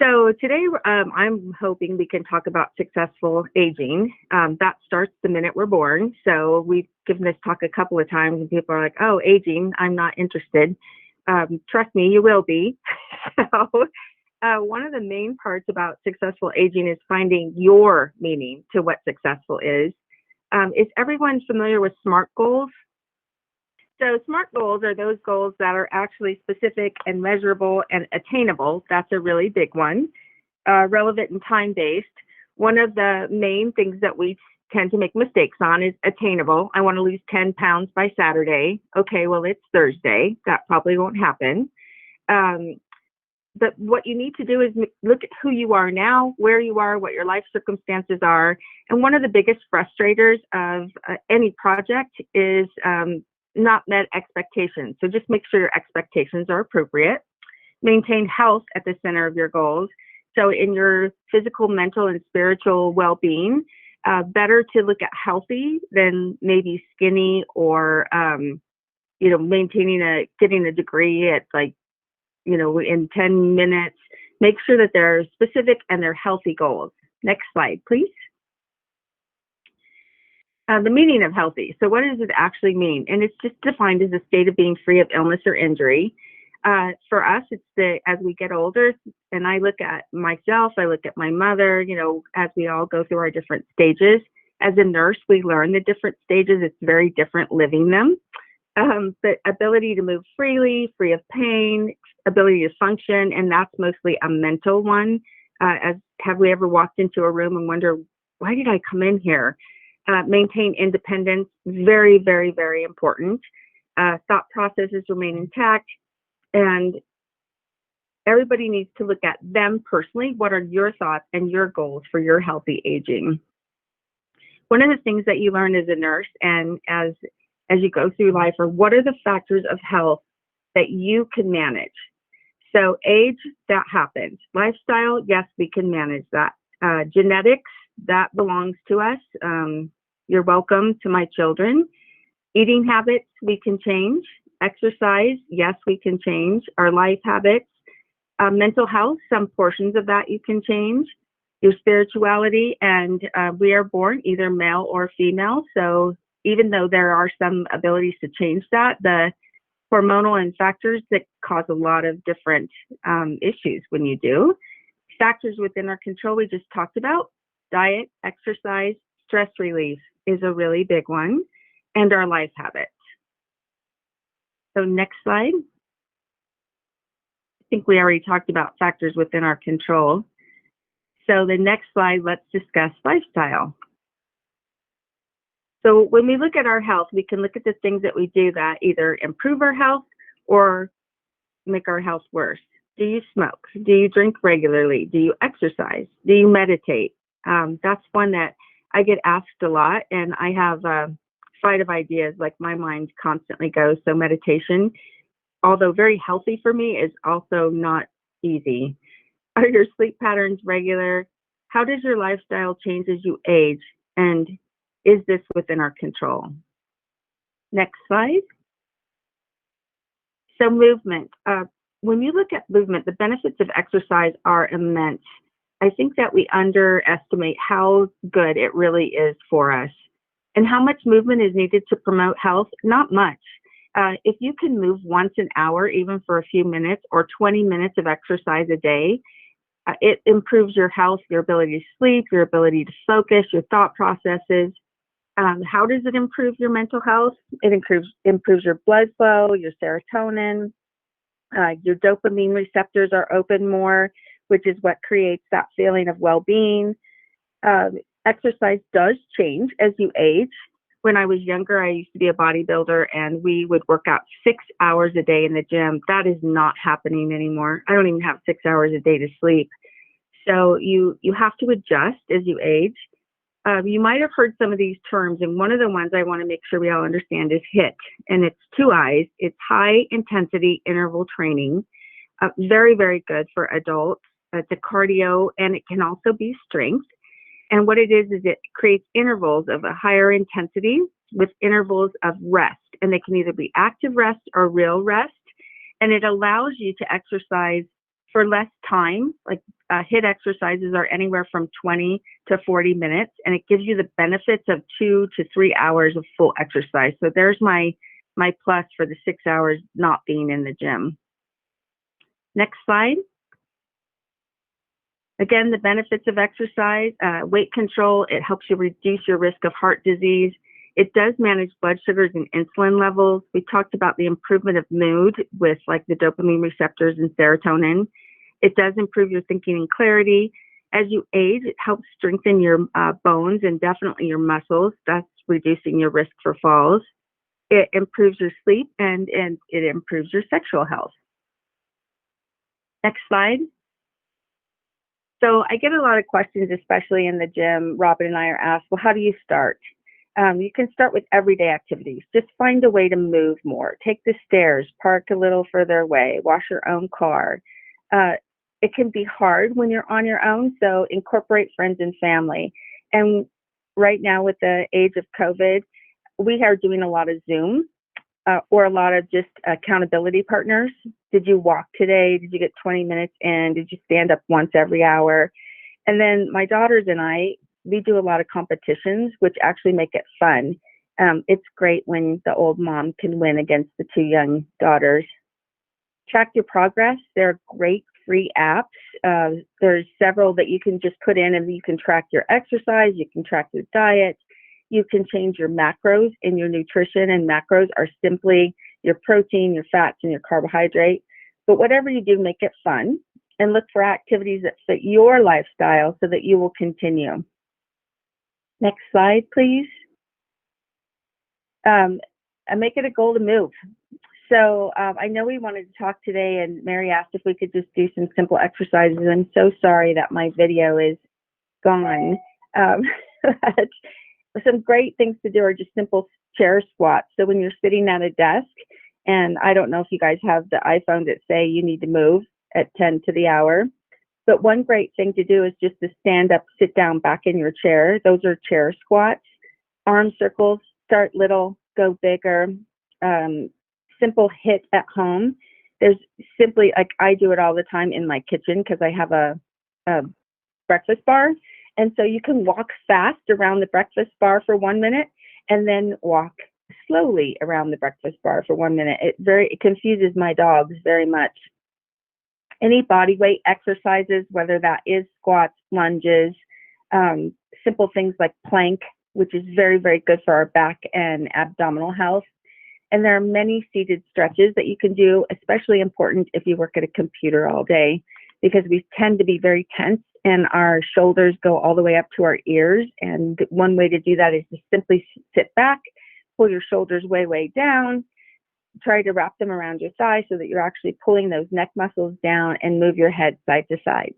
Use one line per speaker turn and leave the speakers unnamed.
So today, I'm hoping we can talk about successful aging. That starts the minute we're born. So we've given this talk a couple of times, and people are like, "Oh, aging, I'm not interested." Trust me, you will be. So, one of the main parts about successful aging is finding your meaning to what successful is. Is everyone familiar with SMART goals? So SMART goals are those goals that are actually specific and measurable and attainable. That's a really big one. Relevant and time-based. One of the main things that we tend to make mistakes on is attainable. I want to lose 10 pounds by Saturday. Okay, well, it's Thursday. That probably won't happen. Um, but what you need to do is look at who you are now, where you are, what your life circumstances are. And one of the biggest frustrators of any project is not met expectations. So just make sure your expectations are appropriate. Maintain health at the center of your goals. So in your physical, mental, and spiritual well-being, better to look at healthy than maybe skinny or, getting a degree at in 10 minutes. Make sure that they're specific and they're healthy goals. Next slide, please. The meaning of healthy. So what does it actually mean? And it's just defined as a state of being free of illness or injury. For us, it's as we get older, and I look at myself, I look at my mother, as we all go through our different stages. As a nurse, we learn the different stages. It's very different living them. But ability to move freely, free of pain, ability to function, and that's mostly a mental one. Have we ever walked into a room and wonder, why did I come in here? Maintain independence, very, very, very important. Thought processes remain intact, and everybody needs to look at them personally. What are your thoughts and your goals for your healthy aging? One of the things that you learn as a nurse and as you go through life are what are the factors of health that you can manage. So age, that happens. Lifestyle, yes, we can manage that. Genetics, that belongs to us. You're welcome to my children. Eating habits, we can change. Exercise, yes, we can change. Our life habits. Mental health, some portions of that you can change. Your spirituality, and we are born either male or female. So even though there are some abilities to change that, the hormonal and factors that cause a lot of different issues when you do. Factors within our control we just talked about. Diet, exercise, stress relief is a really big one, and our life habits. So next slide. I think we already talked about factors within our control. So the next slide, let's discuss lifestyle. So when we look at our health, we can look at the things that we do that either improve our health or make our health worse. Do you smoke? Do you drink regularly? Do you exercise? Do you meditate? That's one that I get asked a lot, and I have a fight of ideas, like my mind constantly goes. So meditation, although very healthy for me, is also not easy. Are your sleep patterns regular? How does your lifestyle change as you age? And is this within our control? Next slide. So movement. When you look at movement, the benefits of exercise are immense. I think that we underestimate how good it really is for us. And how much movement is needed to promote health? Not much. If you can move once an hour, even for a few minutes, or 20 minutes of exercise a day, it improves your health, your ability to sleep, your ability to focus, your thought processes. How does it improve your mental health? It improves your blood flow, your serotonin, your dopamine receptors are open more, which is what creates that feeling of well-being. Exercise does change as you age. When I was younger, I used to be a bodybuilder, and we would work out 6 hours a day in the gym. That is not happening anymore. I don't even have 6 hours a day to sleep. So you have to adjust as you age. You might have heard some of these terms, and one of the ones I want to make sure we all understand is HIIT, and it's 2 I's. It's high intensity interval training. Very, very good for adults. It's a cardio, and it can also be strength. And what it is it creates intervals of a higher intensity with intervals of rest. And they can either be active rest or real rest. And it allows you to exercise for less time, like HIIT exercises are anywhere from 20 to 40 minutes, and it gives you the benefits of 2 to 3 hours of full exercise. So there's my plus for the 6 hours not being in the gym. Next slide. Again, the benefits of exercise, weight control, it helps you reduce your risk of heart disease. It does manage blood sugars and insulin levels. We talked about the improvement of mood with like the dopamine receptors and serotonin. It does improve your thinking and clarity. As you age, it helps strengthen your bones and definitely your muscles, thus reducing your risk for falls. It improves your sleep and it improves your sexual health. Next slide. So I get a lot of questions, especially in the gym. Robin and I are asked, well, how do you start? You can start with everyday activities. Just find a way to move more. Take the stairs, park a little further away, wash your own car. It can be hard when you're on your own, so incorporate friends and family. And right now with the age of COVID, we are doing a lot of Zoom or a lot of just accountability partners. Did you walk today? Did you get 20 minutes in? Did you stand up once every hour? And then my daughters and I, we do a lot of competitions, which actually make it fun. It's great when the old mom can win against the two young daughters. Track your progress. There are great free apps. There's several that you can just put in and you can track your exercise, you can track your diet, you can change your macros in your nutrition, and macros are simply your protein, your fats, and your carbohydrate. But whatever you do, make it fun and look for activities that fit your lifestyle so that you will continue. Next slide, please. And make it a goal to move. So I know we wanted to talk today, and Mary asked if we could just do some simple exercises. I'm so sorry that my video is gone. But some great things to do are just simple chair squats. So when you're sitting at a desk, and I don't know if you guys have the iPhone that say you need to move at 10 to the hour, but one great thing to do is just to stand up, sit down back in your chair. Those are chair squats. Arm circles, start little, go bigger. Simple HIIT at home. There's simply, like I do it all the time in my kitchen because I have a breakfast bar. And so you can walk fast around the breakfast bar for 1 minute and then walk slowly around the breakfast bar for 1 minute. It confuses my dogs very much. Any body weight exercises, whether that is squats, lunges, simple things like plank, which is very, very good for our back and abdominal health. And there are many seated stretches that you can do, especially important if you work at a computer all day, because we tend to be very tense and our shoulders go all the way up to our ears. And one way to do that is to simply sit back, pull your shoulders way, way down, try to wrap them around your thighs so that you're actually pulling those neck muscles down and move your head side to side.